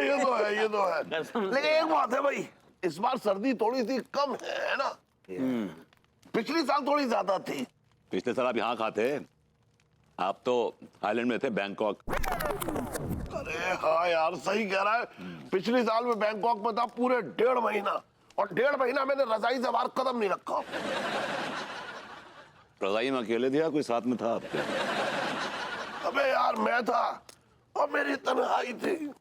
ये तो है, ये तो है। लेकिन एक बात है भाई, इस बार सर्दी थोड़ी सी कम है ना? पिछली साल थोड़ी ज्यादा थी। पिछले साल आप यहाँ कहाँ थे? आप तो आइलैंड में थे, बैंकॉक। अरे हाँ यार, सही कह रहा है। पिछली साल में बैंकॉक में था पूरे 1.5 महीना, और 1.5 महीना मैंने रजाई से बाहर कदम नहीं रखा। रजाई में अकेले थे या कोई साथ में था आपके? अबे यार, मैं था और मेरी तन्हाई थी।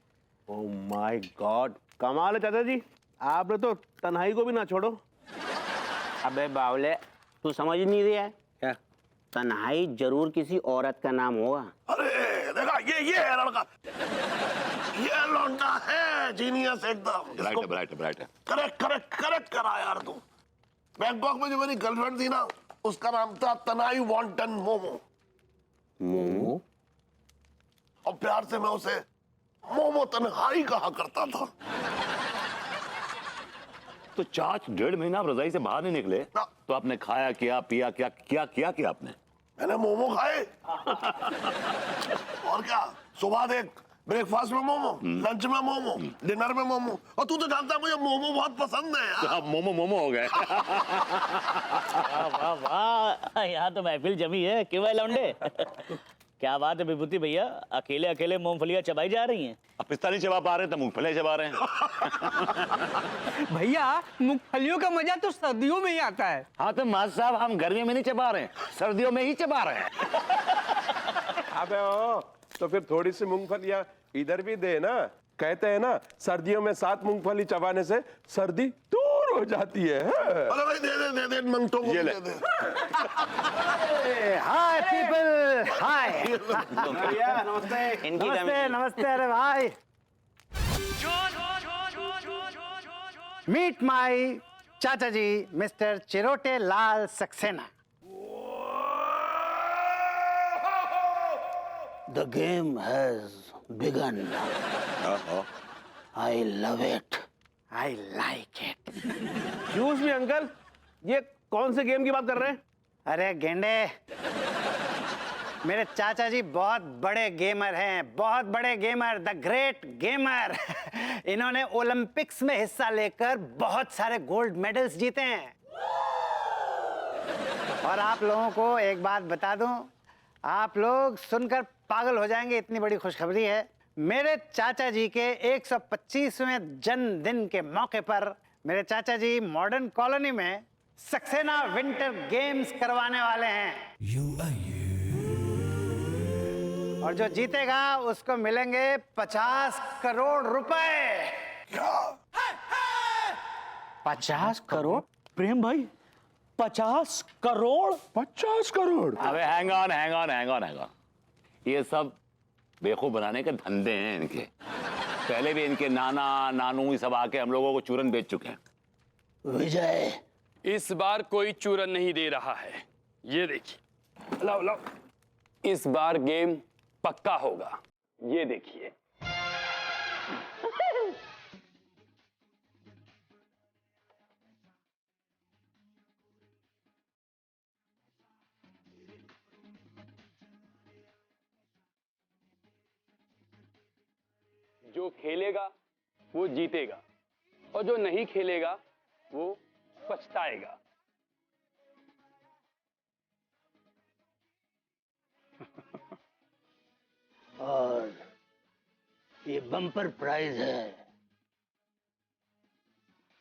ओह माय गॉड, कमाल है चाचा जी, आपने तो तन्हाई को भी ना छोड़ो। अबे बावले, तू समझ नहीं रहा है? क्या? तन्हाई जरूर किसी औरत का नाम होगा। अरे देखा, ये है लड़का, ये लौंडा है जीनियस एकदम। राइट है। करेक्ट करा यार तू। बैंकॉक में जो मेरी गर्लफ्रेंड थी ना, उसका नाम था तनाई वॉन्टन मोमो। मोमो? और प्यार से मैं उसे मोमो तन्हाई कहा करता था। तो चाच 1.5 महीना आप रजाई से बाहर नहीं निकले, ना। तो आपने खाया क्या, पिया क्या आपने? मैंने मोमो खाए। और क्या, सुबह देख, ब्रेकफास्ट में मोमो, लंच में मोमो, डिनर में मोमो। और तू तो जानता है मुझे मोमो बहुत पसंद है यार। तो आप मोमो हो गए। वाह वाह, यहाँ तो महफिल जमी है। क्यों है लौंडे? क्या बात है विभूति भैया, अकेले अकेले मूंगफलियां चबाई जा रही हैं? अब पिस्ता नहीं चबा पा रहे तो मूंगफली चबा रहे हैं। भैया, मूंगफलियों का मजा तो सर्दियों में ही आता है। हाँ तो मास्टर साहब, हम गर्मियों में नहीं चबा रहे हैं, सर्दियों में ही चबा रहे हैं। अबे ओ, तो फिर थोड़ी सी मूंगफलियां इधर भी दे ना। कहते हैं ना, सर्दियों में 7 मूंगफली चबाने से सर्दी दूर हो जाती है। अरे भाई दे मंगटों को ये ले। दे दे। Hi people, hi. इनकी नमस्ते नमस्ते। अरे भाई, मीट माई चाचा ji Mister Chirote Lal Saxena. The game has begun. I love it. I like it. Excuse me uncle, ये कौन से गेम की बात कर रहे हैं? अरे गेंडे, मेरे चाचा जी बहुत बड़े गेमर हैं, बहुत बड़े गेमर, द ग्रेट गेमर। इन्होंने ओलंपिक्स में हिस्सा लेकर बहुत सारे गोल्ड मेडल्स जीते हैं। और आप लोगों को एक बात बता दूं, आप लोग सुनकर पागल हो जाएंगे, इतनी बड़ी खुशखबरी है। मेरे चाचा जी के 125वें जन्मदिन के मौके पर मेरे चाचा जी मॉडर्न कॉलोनी में सक्सेना विंटर गेम्स करवाने वाले हैं। और जो जीतेगा उसको मिलेंगे 50 करोड़ रुपए। 50 करोड़? प्रेम भाई, 50 करोड़? 50 करोड़? अबे हैंग ऑन। ये सब बेवकूफ बनाने के धंधे हैं इनके। पहले भी इनके नाना नानू ये सब आके हम लोगों को चूरन बेच चुके हैं। विजय, इस बार कोई चूरन नहीं दे रहा है। ये देखिए, लाओ। इस बार गेम पक्का होगा, ये देखिए। जो खेलेगा वो जीतेगा, और जो नहीं खेलेगा वो पछताएगा। और ये बम्पर प्राइज है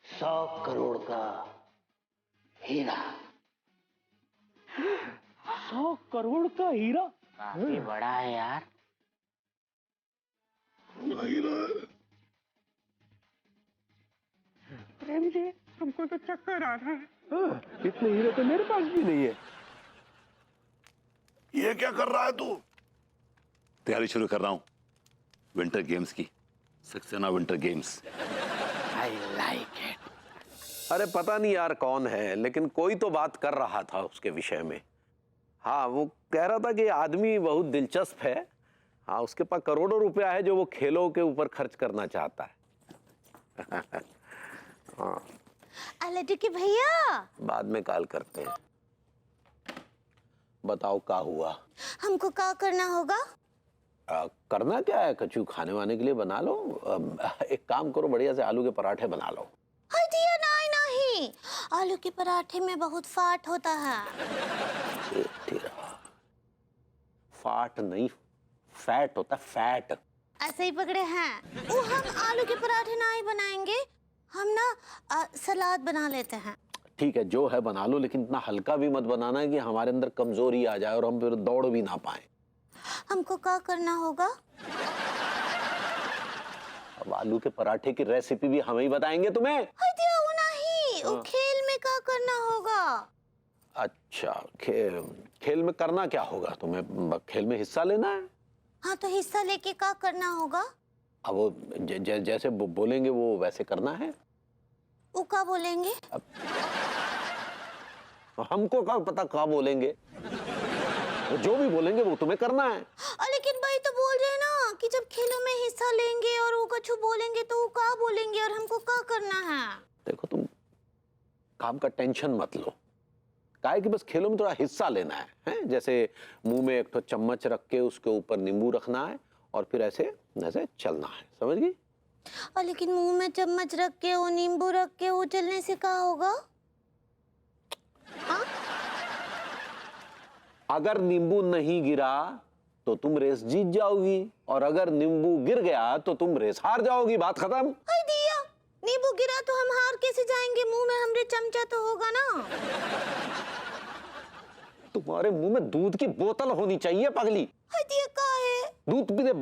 100 करोड़ का हीरा। 100 करोड़ का हीरा? काफी बड़ा है यार। प्रेम जी, हमको तो चक्कर आ रहा है। हाँ, इतने हीरे तो मेरे पास भी नहीं है। ये क्या कर रहा है तू? तैयारी शुरू कर रहा हूँ विंटर गेम्स की, Saxena winter games. I like it. अरे पता नहीं यार कौन है, लेकिन कोई तो बात कर रहा था उसके विषय में। हाँ, वो कह रहा था कि आदमी बहुत दिलचस्प है। हाँ, उसके पास करोड़ों रुपया है जो वो खेलों के ऊपर खर्च करना चाहता है। हाँ, लड्डू के भैया, बाद में कॉल करते हैं। बताओ क्या हुआ? हमको क्या करना होगा? करना क्या है कचू, खाने वाने के लिए बना लो। एक काम करो, बढ़िया से आलू के पराठे बना लो। हाय दिया, नहीं नहीं, आलू के पराठे में बहुत फैट होता है। फाट नहीं, फैट होता, फैट। ऐसे ही पकड़े हैं। वो हम आलू के पराठे नहीं बनाएंगे, हम ना सलाद बना लेते हैं। ठीक है, जो है बना लो, लेकिन इतना हल्का भी मत बनाना कि हमारे अंदर कमजोरी आ जाए और हम फिर दौड़ भी ना पाए। हमको क्या करना होगा? अब आलू के पराठे की रेसिपी भी हम ही बताएंगे तुम्हें। हाय दिया, वो नहीं, वो खेल में क्या करना होगा? अच्छा, खेल में करना क्या होगा तुम्हें? खेल में हिस्सा लेना है। हाँ, तो हिस्सा लेके क्या करना होगा? अब वो जैसे बोलेंगे वो वैसे करना है। वो क्या बोलेंगे? हमको क्या पता क्या बोलेंगे, वो जो भी बोलेंगे वो तुम्हें करना है। लेकिन भाई तो बोल रहे हैं ना कि जब खेलों में हिस्सा लेंगे और वो कछु बोलेंगे तो वो क्या बोलेंगे और हमको क्या करना है? देखो, तुम काम का टेंशन मत लो, काहे कि बस खेलों में थोड़ा हिस्सा लेना है, हैं? जैसे मुंह में एक तो चम्मच रख के उसके ऊपर नींबू रखना है और फिर ऐसे ऐसे चलना है, समझ गई? लेकिन मुंह में चम्मच रख के वो नींबू रख के वो चलने से क्या होगा? हाँ? अगर नींबू नहीं गिरा तो तुम रेस जीत जाओगी और अगर नींबू गिर गया तो तुम रेस हार जाओगी। बात खत्म। हाय दिया, नींबू गिरा तो हम हार कैसे जाएंगे? मुंह में हमरे चमचा तो होगा ना। तुम्हारे मुंह में दूध की बोतल होनी चाहिए पगली। हाय दिया, का है? दूध पीते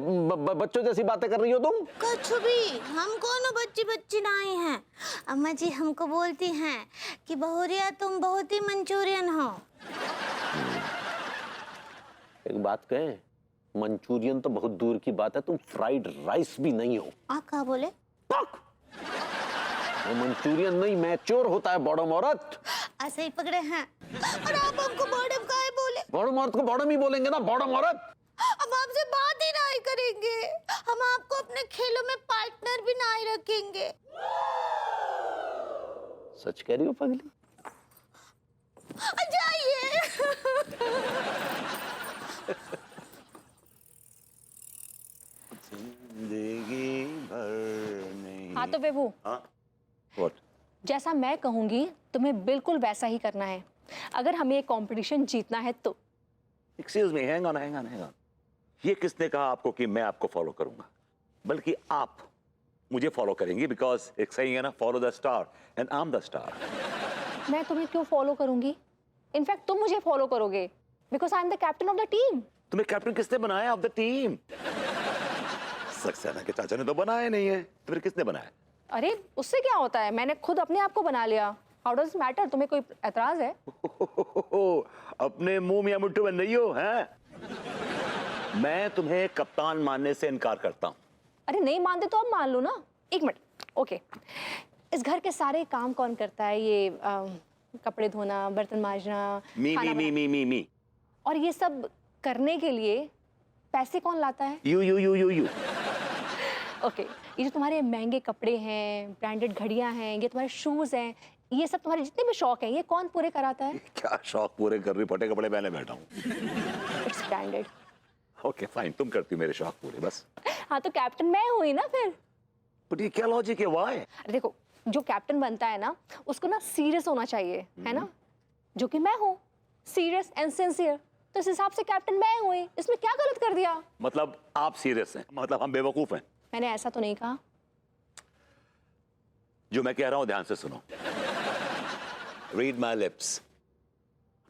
बच्चों जैसी बातें कर रही हो तुम। कछु भी, हम कोनो बच्ची बच्ची नहीं हैं। अम्मा जी हमको बोलती हैं कि बहुरिया तुम बहुत ही मंचूरियन हो। एक बात कहें, मंचूरियन तो बहुत दूर की बात है, तुम फ्राइड राइस भी नहीं हो। क्या बोले? वो मंचूरियन नहीं, मैच्योर होता है बॉडम औरत। ऐसे ही पकड़े हैं। और आप हमको बॉडम काहे बोले? बॉडम औरत को बॉडम ही बोलेंगे ना, बॉडम औरत। अब आपसे बात ही नहीं करेंगे, हम आपको अपने खेलों में पार्टनर भी नहीं रखेंगे। सच कह रही हो पगली? जाइए। जिंदगी भर नहीं। हाँ तो बेबू, What? जैसा मैं कहूंगी तुम्हें बिल्कुल वैसा ही करना है, अगर हमें ये कंपटीशन जीतना है तो। Excuse me, hang on, hang on, hang on. ये किसने कहा आपको कि मैं आपको फॉलो करूंगा? बल्कि आप मुझे फॉलो करेंगे, बिकॉज एक सही है ना, follow the star and I am the star. मैं तुम्हें क्यों फॉलो करूंगी? इनफैक्ट तुम मुझे फॉलो करोगे, because I am the captain of the team. तुम्हें कैप्टन किसने बनाया ऑफ द टीम? सक्सेना के चाचा ने तो बनाया नहीं है, तो फिर किसने बनाया? अरे उससे क्या होता है, मैंने खुद अपने आप को बना लिया। How does it matter? तुम्हें कोई एतराज है? अपने मुंह में मुट्ठू बन रही हो, हैं? मैं तुम्हें कप्तान मानने से इनकार करता हूं। अरे नहीं मानते तो अब मान लो ना। एक मिनट, ओके। इस घर के सारे काम कौन करता है? ये कपड़े धोना, बर्तन मांजना, मी। और ये सब करने के लिए पैसे कौन लाता है? यू। ओके, ये जो तुम्हारे महंगे कपड़े हैं, ब्रांडेड घड़ियां हैं, ये तुम्हारे शूज हैं, ये सब तुम्हारे जितने भी शौक हैं, ये कौन पूरे कराता है? क्या शौक पूरे कर रही? फटे कपड़े पहने बैठा हूँ। It's branded. ओके फाइन, तुम करती हो मेरे शौक पूरे बस। हाँ तो कैप्टन मैं हुई ना फिर। बट ये क्या लॉजिक है? व्हाई? अरे देखो, जो कैप्टन बनता है ना, उसको ना सीरियस होना चाहिए, है ना? जो कि मैं हूँ, सीरियस एंड सिंसियर, तो इस हिसाब से कैप्टन मैं हुई। इसमें क्या गलत कर दिया? मतलब आप सीरियस हैं, मतलब हम बेवकूफ हैं? मैंने ऐसा तो नहीं कहा। जो मैं कह रहा हूं ध्यान से सुनो। Read my lips.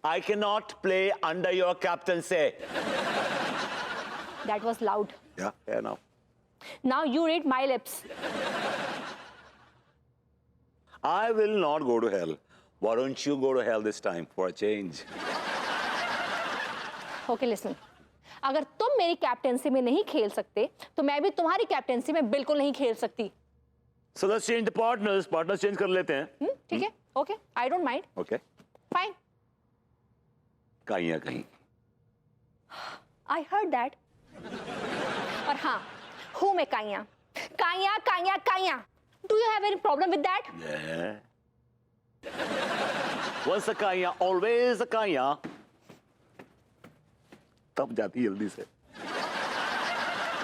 I cannot play under your captaincy. That was loud. Yeah, now. Now you read my lips. I will not go to hell. Why don't you go to hell this time for a change? Okay, listen. अगर तुम मेरी captaincy में नहीं खेल सकते, तो मैं भी तुम्हारी कैप्टेंसी में बिल्कुल नहीं खेल सकती। So let's change the partners. Partners change कर लेते हैं। ठीक है? Okay, I don't mind. Okay. Fine. कहीं। I heard that. और हाँ, हूँ मैं काइया। Do you have any problem with that? Yeah. Once a काइया, always a काइया। तब जाती जल्दी से।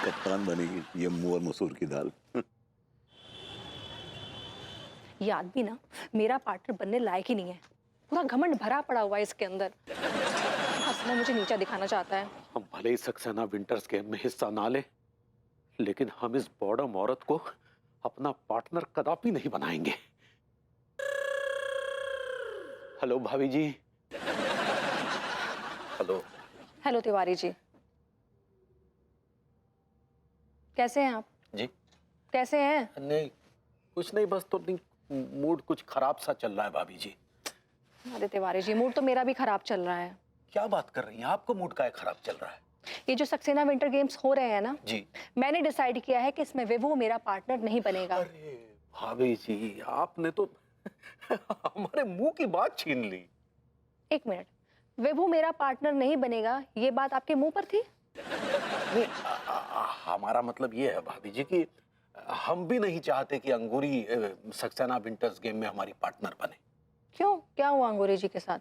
कप्तान बनेगी ये मुंह और मसूर की दाल। ये आदमी ना मेरा पार्टनर बनने लायक ही नहीं है। पूरा घमंड भरा पड़ा हुआ है इसके अंदर। असला मुझे नीचा दिखाना चाहता है। हम भले ही सक्सेना विंटर्स गेम में हिस्सा ना ले, लेकिन हम इस बॉर्डम औरत को अपना पार्टनर कदापि नहीं बनाएंगे। हेलो भाभी जी। हेलो। हेलो तिवारी जी, कैसे हैं आप? जी कैसे हैं? नहीं, कुछ नहीं, बस तो मूड कुछ खराब सा चल रहा है भाभी जी। अरे तिवारी जी, मूड तो मेरा भी खराब चल रहा है। क्या बात कर रही हैं? आपका मूड का खराब चल रहा है? ये जो सक्सेना विंटर गेम्स हो रहे हैं ना जी, मैंने डिसाइड किया है कि इसमें विभू मेरा पार्टनर नहीं बनेगा। अरे भाभी जी, आपने तो हमारे मुंह की बात छीन ली। एक मिनट, विभू मेरा पार्टनर नहीं बनेगा ये बात आपके मुंह पर थी? नहीं, हमारा मतलब ये है भाभी जी कि हम भी नहीं चाहते कि अंगूरी सक्सेना विंटर्स गेम में हमारी पार्टनर बने। क्यों, क्या हुआ अंगूरी जी के साथ?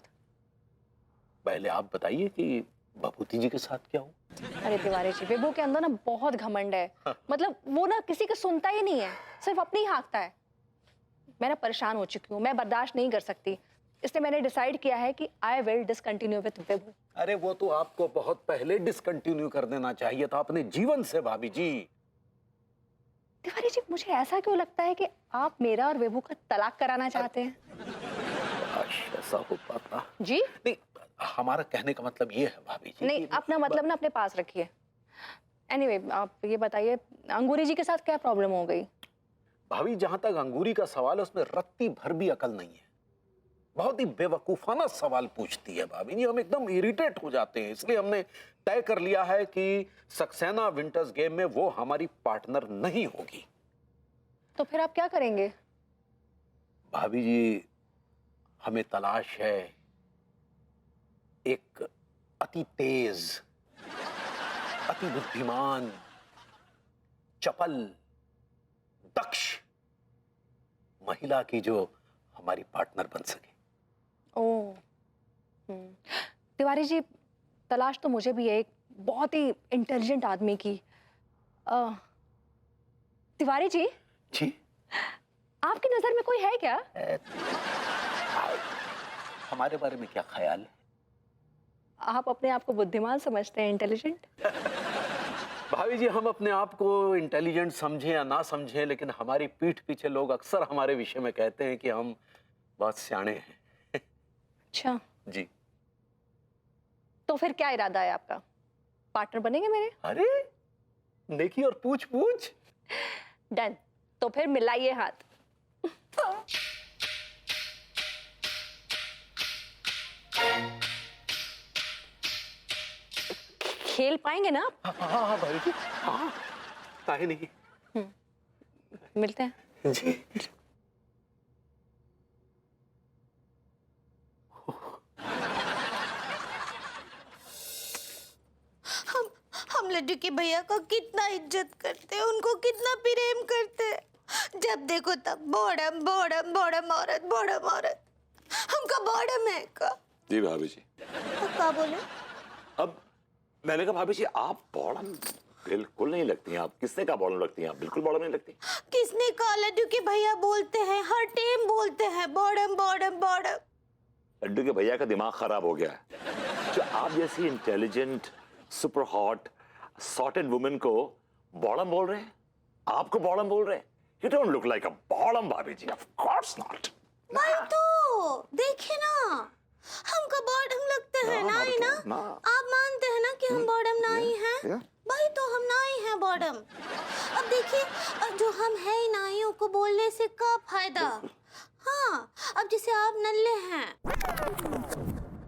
पहले आप बताइए कि भभूति जी के साथ क्या हुआ? अरे तिवारी जी, विभू के अंदर ना बहुत घमंड है। मतलब वो ना किसी का सुनता ही नहीं है, सिर्फ अपनी ही हाँकता है। मैं ना परेशान हो चुकी हूँ, मैं बर्दाश्त नहीं कर सकती। इसलिए मैंने डिसाइड किया है कि आई विल डिसकंटिन्यू विद विभू। अरे वो तो आपको बहुत पहले डिसकंटिन्यू कर देना चाहिए था अपने जीवन से भाभी जी। तिवारी जी, मुझे ऐसा क्यों लगता है कि आप मेरा और विभू का तलाक कराना चाहते हैं? ऐसा हो पाता जी नहीं, हमारा कहने का मतलब ये है भाभी जी। नहीं, अपना मतलब ना अपने पास रखिए। एनीवे, आप ये बताइए अंगूरी जी के साथ क्या प्रॉब्लम हो गई? भाभी, जहां तक अंगूरी का सवाल है उसमें रत्ती भर भी अकल नहीं है। बहुत ही बेवकूफाना सवाल पूछती है भाभी जी, हम एकदम इरिटेट हो जाते हैं। इसलिए हमने तय कर लिया है कि सक्सेना विंटर्स गेम में वो हमारी पार्टनर नहीं होगी। तो फिर आप क्या करेंगे? भाभी जी, हमें तलाश है एक अति तेज, अति बुद्धिमान, चपल, दक्ष महिला की जो हमारी पार्टनर बन सके। ओह, तिवारी जी, तलाश तो मुझे भी है एक बहुत ही इंटेलिजेंट आदमी की। तिवारी जी, जी, आपकी नजर में कोई है क्या? हमारे बारे में क्या ख्याल है? आप अपने आप को बुद्धिमान समझते हैं, इंटेलिजेंट? भाभी जी, हम अपने आप को इंटेलिजेंट समझें या ना समझें, लेकिन हमारी पीठ पीछे लोग अक्सर हमारे विषय में कहते हैं कि हम बहुत सियाने हैं। अच्छा जी। तो फिर क्या इरादा है आपका? पार्टनर बनेंगे मेरे? अरे नेकी और पूछ पूछ। डन। तो फिर मिलाइए हाथ। खेल पाएंगे ना आप? हाँ हाँ हाँ भाभी जी, हाँ, काहे नहीं। मिलते हैं। जी। हम लड्डू के भैया का कितना इज्जत करते हैं, उनको कितना प्रेम करते हैं। जब देखो तब बॉडम बॉडम बॉडम औरत, बॉडम औरत। हमका बॉडम है का? जी भाभी जी। क्या बोले? अब मैंने कहा भाभी जी, आप बॉडम बिल्कुल नहीं लगती हैं। आप किसने कहा बॉडम लगती हैं? आप बिल्कुल बॉडम नहीं लगती। किसने कहा? लड्डू के भैया बोलते हैं, हर टाइम बोलते हैं बॉडम बॉडम बॉडम। लड्डू के भैया का दिमाग खराब हो गया है। जो आप जैसी intelligent, super hot, sorted women को बॉडम बोल रहे हैं? आपको बॉडम बोल रहे हैं? You don't look like a bottom, भाभी जी. Of course not. भाई तो देखिए ना, हमका बॉडम लगते हैं ना ही ना। आप मानते हैं ना कि हम बॉडम ना ही हैं? भाई तो हम ना ही हैं बॉडम। अब देखिए, अब जो हम है ही नाइयों को बोलने से क्या फायदा? हाँ, अब जैसे आप नल्ले हैं,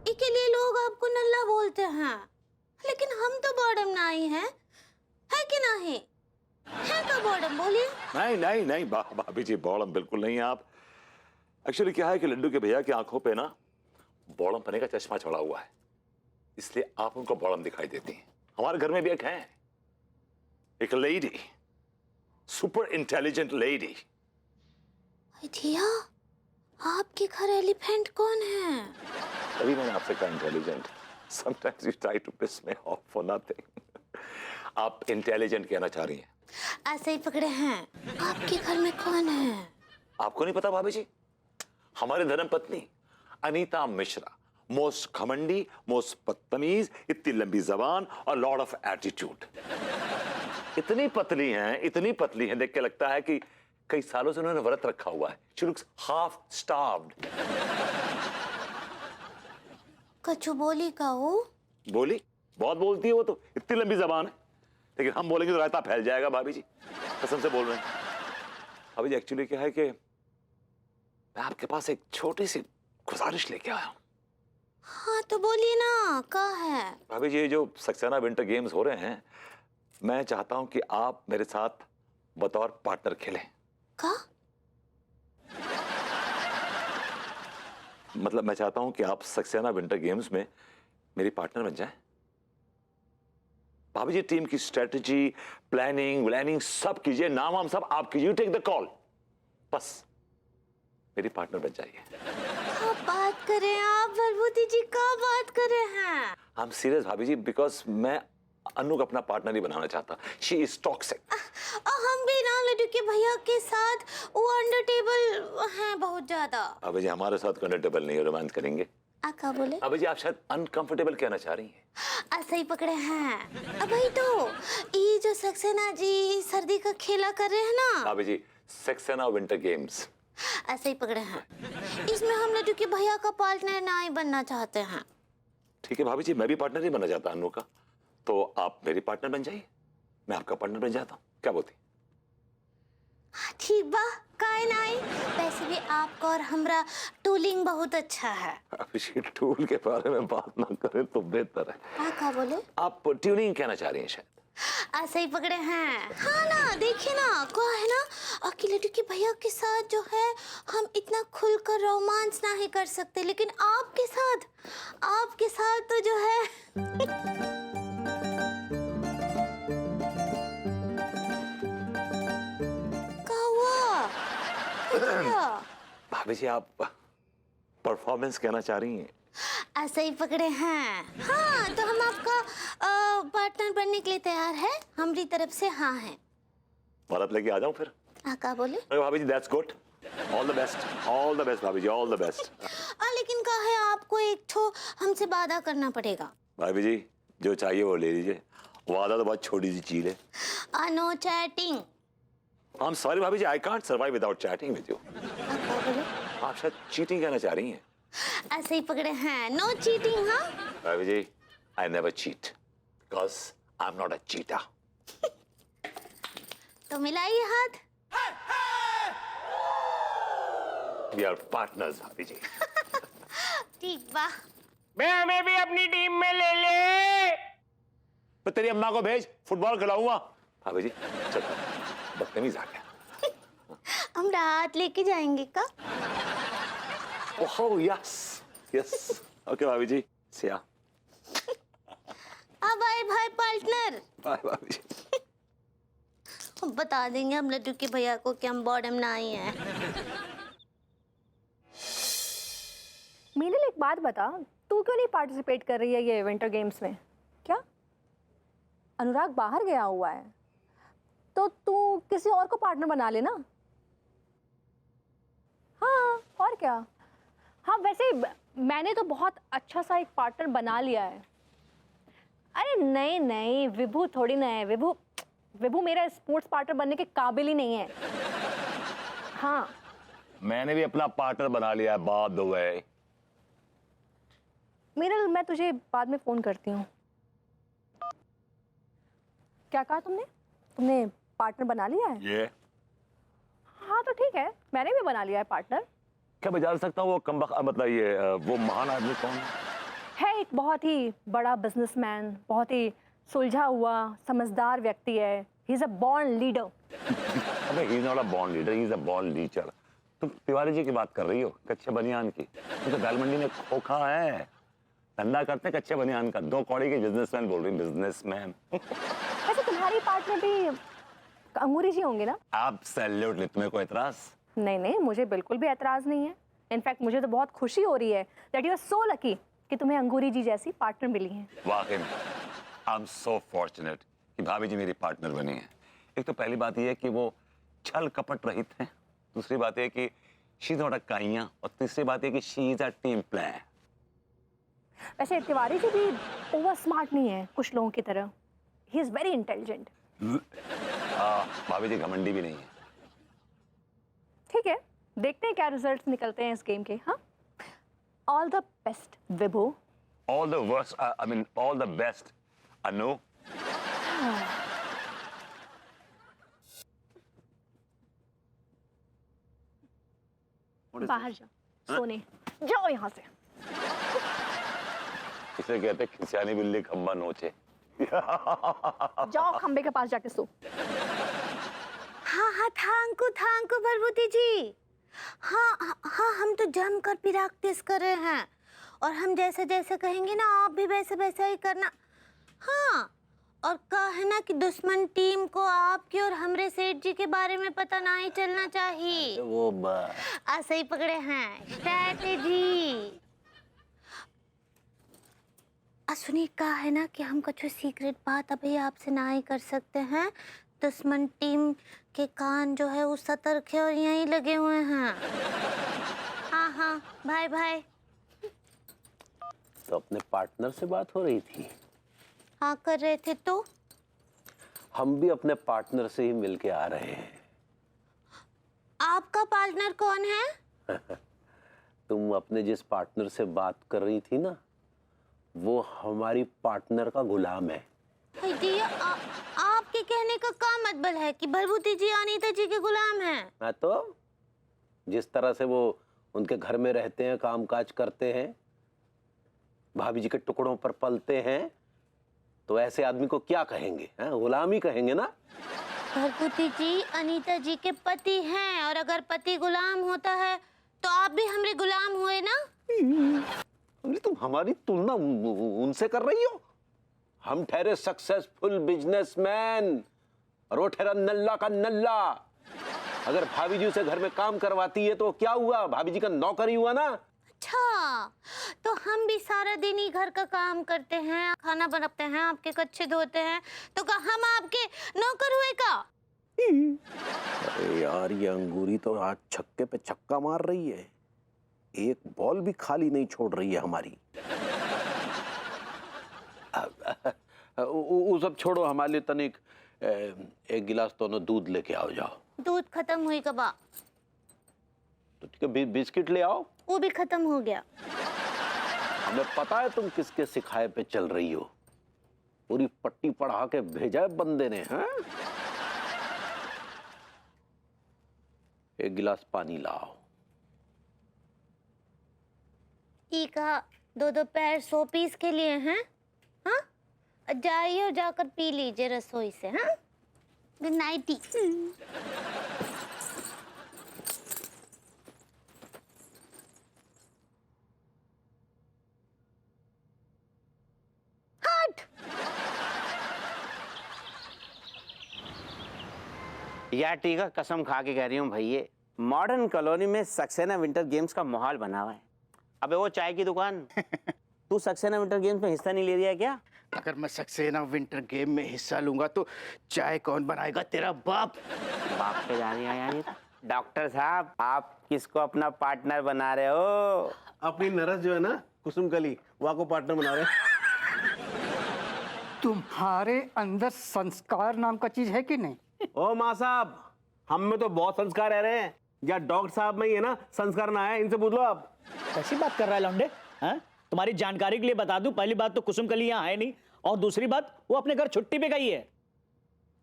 इसके लिए लोग आपको नल्ला बोलते हैं, लेकिन हम तो बॉडम ना ही हैं, है कि नहीं? है का बॉडम? बोलिए। नहीं नहीं नहीं भाभी जी, बॉडम बिल्कुल नहीं है आप। एक्चुअली क्या है कि लड्डू के भैया की आंखों पे ना बॉडम पने का चश्मा चढ़ा हुआ है, इसलिए आप उनको बॉडम दिखाई देती हैं। हमारे घर में भी एक है, एक लेडी, सुपर इंटेलिजेंट लेडी। भैया, आपके घर एलिफेंट कौन है? अभी मैंने आपसे कहा intelligent. Sometimes you try to piss me off for nothing. आप इंटेलिजेंट कहना चाह रही हैं। ऐसे ही पकड़े हैं। आपके घर में कौन है? आपको नहीं पता भाभी जी? हमारी धर्म पत्नी अनीता मिश्रा, मोस्ट घमंडी, मोस्ट बदतमीज, इतनी लंबी जबान और लॉर्ड ऑफ एटीट्यूड। इतनी पतली हैं, देख के लगता है कि कई सालों से उन्होंने व्रत रखा हुआ है। She looks half starved। कछु बोली का वो? बोली? बहुत बोलती है वो तो, इतनी लंबी जबान है। लेकिन हम बोलेंगे तो रायता फैल जाएगा भाभी जी, कसम से बोल रहे हैं। भाभी जी एक्चुअली क्या है कि मैं आपके पास एक छोटी सी गुजारिश लेके आया हूं। हाँ तो बोलिए ना, क्या है? भाभी जी, ये जो सक्सेना विंटर गेम्स हो रहे हैं, मैं चाहता हूं कि आप मेरे साथ बतौर पार्टनर खेलें। का? मतलब मैं चाहता हूं कि आप सक्सेना विंटर गेम्स में मेरी पार्टनर बन जाएं। भाभी जी, टीम की स्ट्रेटजी, प्लानिंग सब कीजिए, नाम वाम सब आप कीजिए, टेक द कॉल। बस मेरी पार्टनर बन जाइए। क्या बात कर रहे हैं आप भरभूति जी, क्या बात कर रहे हैं? आई एम सीरियस भाभी जी, बिकॉज मैं अनु को अपना पार्टनर नहीं बनाना चाहता। She is toxic. हम भी ना लड्डू के भैया के साथ वो अंडर टेबल हैं बहुत ज्यादा। भाभी जी, हमारे साथ अंडर टेबल नहीं, रोमांस करेंगे। क्या बोले? भाभी जी, आप शायद अनकंफर्टेबल कहना चाह रही हैं। ऐसे ही पकड़े हैं। अब वही तो, ये जो सक्सेना जी सर्दी का खेला कर रहे हैं ना। भाभी जी, सक्सेना विंटर गेम्स ऐसे ही पकड़े हैं। इसमें हम लड्डू के भैया का पार्टनर ना ही बनना चाहते हैं। ठीक है भाभी जी, मैं भी पार्टनर ही बनना चाहता अनु का, तो आप मेरी पार्टनर बन जाइए, मैं आपका पार्टनर बन जाता हूँ। क्या बोलती? ठीक बा, काहे नहीं। वैसे भी आपका और हमरा टूलिंग बहुत अच्छा है। अभी टूल के बारे में बात ना करें तो बेहतर है। क्या बोले? आप ट्यूनिंग कहना चाह रही हैं शायद। ऐसे ही पकड़े हैं। हाँ ना, देखिए ना, क्या है ना, अकेले के भैया के साथ जो है हम इतना खुलकर रोमांस ना ही कर सकते, लेकिन आपके साथ तो जो है क्या हुआ? भाभी जी, आप परफॉर्मेंस कहना चाह रही हैं। ऐसे ही पकड़े हैं। हाँ तो हम आपका पार्टनर बनने के लिए तैयार है, हमारी तरफ से हाँ है। भारत लेके आ जाऊं फिर? क्या बोले? अरे भाभी जी, that's good. All the best भाभी जी, ऑल द बेस्ट। लेकिन क्या है, आपको एक ठो हमसे वादा करना पड़ेगा। भाभी जी, जो चाहिए वो ले लीजिए, वादा तो बहुत छोटी सी चीज है। No chatting. I am sorry भाभी जी, I can't survive without chatting with you. आप शायद चीटिंग कहना चाह रही हैं। ऐसे ही पकड़े हैं। No cheating. हाँ भाभी जी, I never cheat because I am not a cheetah. तो मिलाइए हाथ। वी आर पार्टनर्स भाभी जी। ठीक बा। बे हमें भी अपनी टीम में ले ले। तो तेरी अम्मा को भेज, फुटबॉल खिलाऊंगा। भाभी जी चल, बदतमीज आ गया। हम हाथ लेके जाएंगे का? ओह यस यस, ओके भाभी जी, सिया। अब आए भाई पार्टनर। बाय भाभी जी। हम बता देंगे हम लड्डू के भैया को कि हम बॉडम ना ही हैं। मीनल, एक बात बता, तू क्यों नहीं पार्टिसिपेट कर रही है ये विंटर गेम्स में? क्या अनुराग बाहर गया हुआ है तो तू किसी और को पार्टनर बना लेना। हाँ और क्या। हाँ वैसे मैंने तो बहुत अच्छा सा एक पार्टनर बना लिया है। अरे नहीं नहीं, विभू थोड़ी ना है। विभू मेरा स्पोर्ट्स पार्टनर बनने के काबिल ही नहीं है। हाँ मैंने भी अपना पार्टनर बना लिया है, बाय द वे। मीनल, मैं तुझे बाद में फोन करती हूँ। क्या कहा तुमने? तुमने पार्टनर बना लिया है? ये हाँ तो ठीक है, मैंने भी बना लिया है पार्टनर। क्या मैं जान सकता हूँ वो मतलब ये वो महान आदमी कौन है? एक बहुत ही बड़ा बिजनेसमैन, बहुत ही सुलझा हुआ समझदार व्यक्ति है। He is a born leader. अबे he is not a born leader, he is a born teacher. तुम तिवारी जी की बात कर रही हो, कच्चे बनियान की? तो दाल मंडी में खोखा है, धंधा करते कच्चे बनियान का। 2 कौड़ी के बिजनेसमैन बोल रही, बिजनेसमैन। वैसे तुम्हारी पार्टनर भी अंगूरी जी होंगे ना? एब्सोल्युटली। तुम्हें कोई एतराज? नहीं नहीं, मुझे बिल्कुल भी एतराज नहीं है। इनफैक्ट मुझे तो बहुत खुशी हो रही है that you are so lucky कि तुम्हें अंगूरी जी जैसी पार्टनर मिली है। वाकई में आई एम सो फॉर्चुनेट कि भाभी जी मेरी पार्टनर बनी है। एक तो पहली बात यह है कि वो छल कपट रहित है, दूसरी बात यह कि शी इज नॉट अ काइया, और तीसरी बात यह कि she is a team player. वैसे तिवारी जी भी ओवर स्मार्ट नहीं है कुछ लोगों की तरह, ही इज वेरी इंटेलिजेंट। भाभी जी घमंडी भी नहीं है। ठीक है, देखते हैं क्या रिजल्ट्स निकलते हैं इस गेम के। हाँ, all the best Vibhu. All the worst, I mean, all the best, Anu. बाहर जाओ, सोने जाओ यहाँ से। इसे कहते हैं खिसियानी बिल्ली खंबा नोचे। जाओ खंबे के पास जाके सो। हाँ हाँ, थैंक यू भरभूति जी। हाँ हाँ, हम तो जमकर प्रैक्टिस कर रहे हैं, और हम जैसे जैसे कहेंगे ना आप भी वैसे वैसा ही करना। हाँ, और कहा है ना कि दुश्मन टीम को आपके और हमरे सेठ जी के बारे में पता ना ही चलना चाहिए। वो ऐसे ही पकड़े हैं स्ट्रैटेजी। सुनिए, कहा है ना कि हम कुछ सीक्रेट बात अभी आपसे ना ही कर सकते हैं। दुश्मन टीम के कान जो है वो सतर्क है और यहीं लगे हुए हैं। हाँ हाँ, भाई भाई। तो अपने पार्टनर से बात हो रही थी? हाँ, कर रहे थे। तो हम भी अपने पार्टनर से ही मिलके आ रहे हैं। आपका पार्टनर कौन है? तुम अपने जिस पार्टनर से बात कर रही थी ना, वो हमारी पार्टनर का गुलाम है। जी, आपके कहने का क्या मतलब है कि भरभूति जी अनीता जी के गुलाम हैं? हाँ, तो जिस तरह से वो उनके घर में रहते हैं, कामकाज करते हैं, भाभी जी के टुकड़ों पर पलते हैं, तो ऐसे आदमी को क्या कहेंगे? गुलाम ही कहेंगे ना। भरभूति जी अनीता जी के पति हैं, और अगर पति गुलाम होता है तो आप भी हमारे गुलाम हुए ना। तुम हमारी तुलना उनसे कर रही हो? हम ठहरे सक्सेसफुल बिजनेसमैन और वो ठहरा नल्ला का नल्ला। अगर भाभी जी उसे घर में काम करवाती है तो क्या हुआ? भाभी जी का नौकर ही हुआ ना। अच्छा, तो हम भी सारा दिन ही घर का काम करते हैं, खाना बनाते हैं, आपके कच्चे धोते हैं, तो क्या हम आपके नौकर हुए का? अरे यार, ये अंगूरी तो आज छक्के पे छक्का मार रही है, एक बॉल भी खाली नहीं छोड़ रही है हमारी। वो सब छोड़ो, हमारे लिए तनिक एक गिलास तो दूध लेके आओ जाओ। दूध खत्म हुई कबा? तो ठीक है, बिस्किट ले आओ। वो भी खत्म हो गया। हमें पता है तुम किसके सिखाए पे चल रही हो, पूरी पट्टी पढ़ा के भेजा है बंदे ने। हैं? एक गिलास पानी लाओ। ठीक है, दो पैर 100 पीस के लिए हैं। हाँ, जाइए और जाकर पी लीजिए रसोई से। हाँ, गुड नाइट। यार ठीक है, कसम खा के कह रही हूँ भैया, मॉडर्न कॉलोनी में सक्सेना विंटर गेम्स का माहौल बना हुआ है। अबे वो चाय की दुकान, तू सक्सेना विंटर गेम्स में हिस्सा नहीं ले रही है क्या? अगर मैं सक्सेना विंटर गेम में हिस्सा लूंगा तो चाय कौन बनाएगा? तेरा बाप। बाप पे जाने आया नहीं था। डॉक्टर साहब, आप किसको अपना पार्टनर बना रहे हो? अपनी नरस जो है ना, कुसुम कली, वहाँ को पार्टनर बना रहे। तुम्हारे अंदर संस्कार नाम का चीज है कि नहीं? ओ माँ साहब, हम में तो बहुत संस्कार रह रहे हैं। या डॉक्टर साहब में ही है ना संस्कार ना है, इनसे पूछ लो आप। कैसी बात कर रहा है लौंडे? हाँ, तुम्हारी जानकारी के लिए बता दूं, पहली बात तो कुसुम कली यहाँ है नहीं, और दूसरी बात वो अपने घर छुट्टी पे गई है।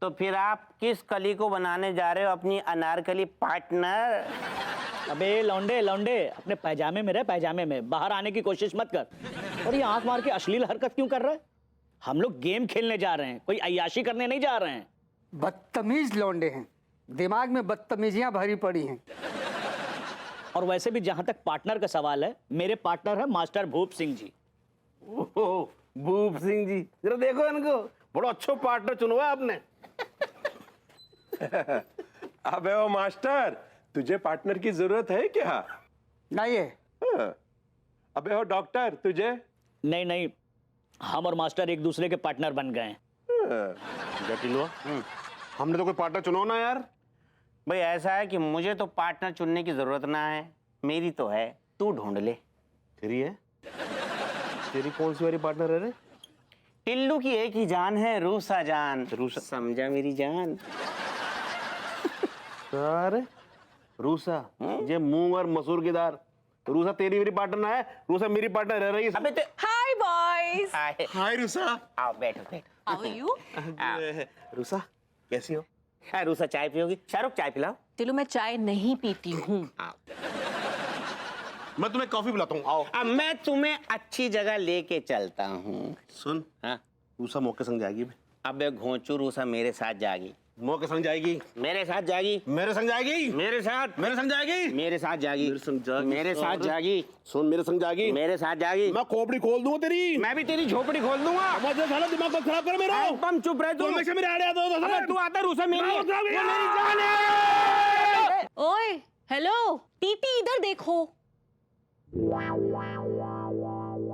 तो फिर आप किस कली को बनाने जा रहे हो अपनी अनारकली पार्टनर? अबे लौंडे लौंडे, अपने पैजामे में रह, पैजामे में बाहर आने की कोशिश मत कर। और ये आंख मार के अश्लील हरकत क्यों कर रहा है? हम लोग गेम खेलने जा रहे हैं, कोई अय्याशी करने नहीं जा रहे हैं। बदतमीज लौंडे हैं, दिमाग में बदतमीजियां भरी पड़ी हैं। और वैसे भी जहां तक पार्टनर का सवाल है, मेरे पार्टनर है मास्टर भूप सिंह जी। ओह, भूप सिंह जी, जरा देखो इनको, बड़ा अच्छा पार्टनर चुना है आपने। अबे ओ मास्टर, तुझे पार्टनर की जरूरत है क्या? नहीं है। अबे ओ डॉक्टर, तुझे? नहीं नहीं, हम और मास्टर एक दूसरे के पार्टनर बन गए हैं। टिल्लुआ हमने तो कोई पार्टनर चुनाव ना यार। भाई ऐसा है कि मुझे तो पार्टनर चुनने की जरूरत ना है, मेरी तो है, तू ढूंढ ले। तेरी है? तेरी कौन सी वाली पार्टनर है रे? टिल्लू की एक ही जान है, रूसा जान। रूसा समझा मेरी जान? अरे रूसा ये मूंग और मसूर की दाल। रूसा तेरी मेरी पार्टनर ना है, रूसा मेरी पार्टनर रह रही है। अबे तो हाय बॉयज। हाय रूसा। आओ बैठो बैठो। How are you? रूसा कैसी हो? हाँ, रूसा चाय पियोगी? शाहरुख चाय पिलाओ। टिल्लू मैं चाय नहीं पीती हूँ। मैं तुम्हें कॉफी पिलाता हूँ, आओ। अब मैं तुम्हें अच्छी जगह लेके चलता हूँ। सुन, हाँ रूसा मौके संग जाएगी। अबे घोंचू, रूसा मेरे साथ जाएगी। मौके संग जाएगी। मेरे साथ जाएगी। मेरे संग जाएगी। मेरे साथ। मेरे संग जाएगी। मेरे साथ जाएगी। मेरे संग जाएगी। मेरे साथ जाएगी। सुन, मेरे संग जाएगी। मेरे साथ जाएगी। मैं खोपड़ी खोल दूंगा तेरी। मैं भी तेरी झोपड़ी खोल दूंगा। मुझे साला दिमाग को खराब कर मेरा। एकदम चुप रह तू। तुम हमेशा मेरे आड़े आते हो। अबे तू आता रूसा मेरी है। दिमाग वो खराब मेरी किया। जान है। ओए हेलो टीटी, इधर देखो।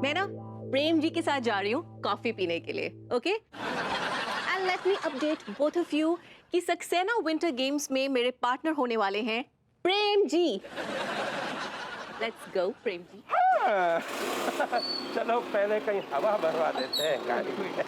मैं ना प्रेम जी के साथ जा रही हूँ कॉफी पीने के लिए, okay? And let me update both of you कि सक्सेना विंटर गेम्स में मेरे पार्टनर होने वाले हैं प्रेम जी। Let's go Prem ji. चलो पहले कहीं हवा भरवा देते हैं गाड़ी में।